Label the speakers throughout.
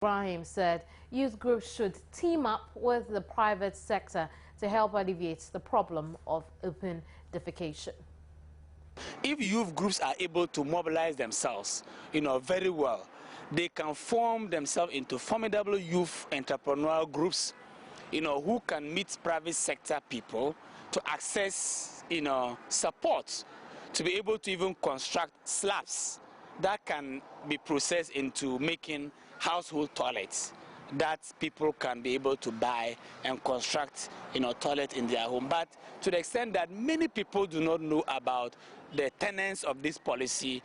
Speaker 1: Ibrahim said youth groups should team up with the private sector to help alleviate the problem of open defecation.
Speaker 2: If youth groups are able to mobilize themselves, very well, they can form themselves into formidable youth entrepreneurial groups, who can meet private sector people to access, support to be able to even construct slabs that can be processed into making household toilets that people can be able to buy and construct, toilet in their home. But to the extent that many people do not know about the tenets of this policy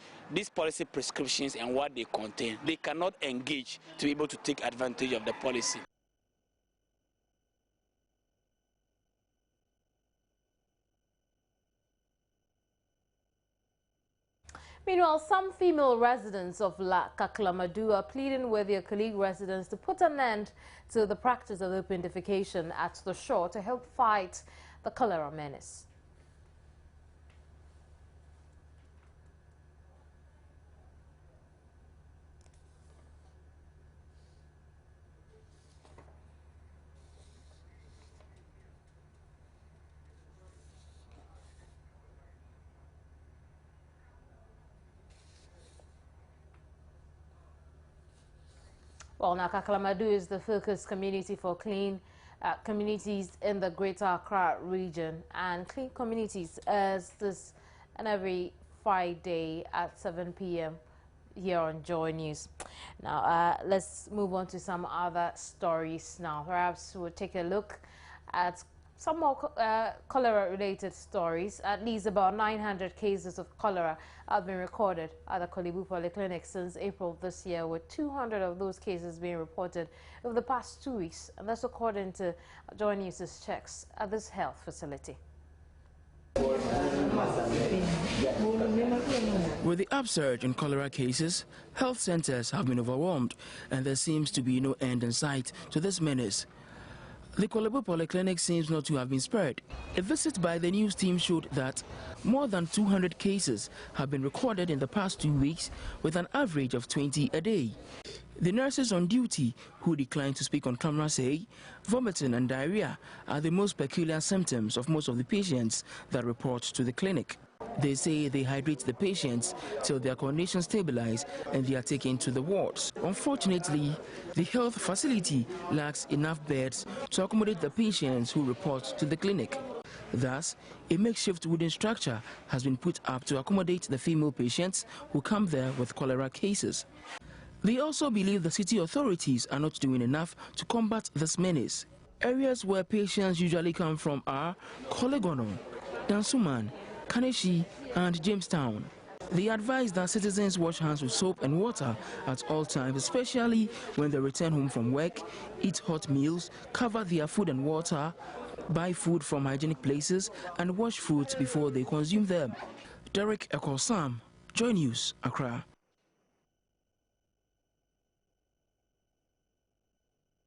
Speaker 2: prescriptions and what they contain, they cannot engage to be able to take advantage of the policy.
Speaker 1: Meanwhile, some female residents of Kaklamadu are pleading with their colleague residents to put an end to the practice of open defecation at the shore to help fight the cholera menace. Well, now Kaklamadu is the focus community for clean communities in the Greater Accra region, and clean communities is this and every Friday at 7 p.m. here on Joy News. Now, let's move on to some other stories now. Perhaps we'll take a look at some more cholera-related stories. At least about 900 cases of cholera have been recorded at the Kolebu Polyclinic since April this year, with 200 of those cases being reported over the past 2 weeks. And that's according to Joy News' checks at this health facility.
Speaker 3: With the upsurge in cholera cases, health centers have been overwhelmed, and there seems to be no end in sight to this menace. The Kolebu Polyclinic seems not to have been spared. A visit by the news team showed that more than 200 cases have been recorded in the past 2 weeks, with an average of 20 a day. The nurses on duty, who declined to speak on camera, say vomiting and diarrhea are the most peculiar symptoms of most of the patients that report to the clinic. They say they hydrate the patients till their condition stabilize and they are taken to the wards. Unfortunately, the health facility lacks enough beds to accommodate the patients who report to the clinic. Thus, a makeshift wooden structure has been put up to accommodate the female patients who come there with cholera cases. They also believe the city authorities are not doing enough to combat this menace. Areas where patients usually come from are Kolegono, Dansuman, Kaneshi and Jamestown. They advise that citizens wash hands with soap and water at all times, especially when they return home from work, eat hot meals, cover their food and water, buy food from hygienic places, and wash foods before they consume them. Derek Ekosam, Joy News, Accra.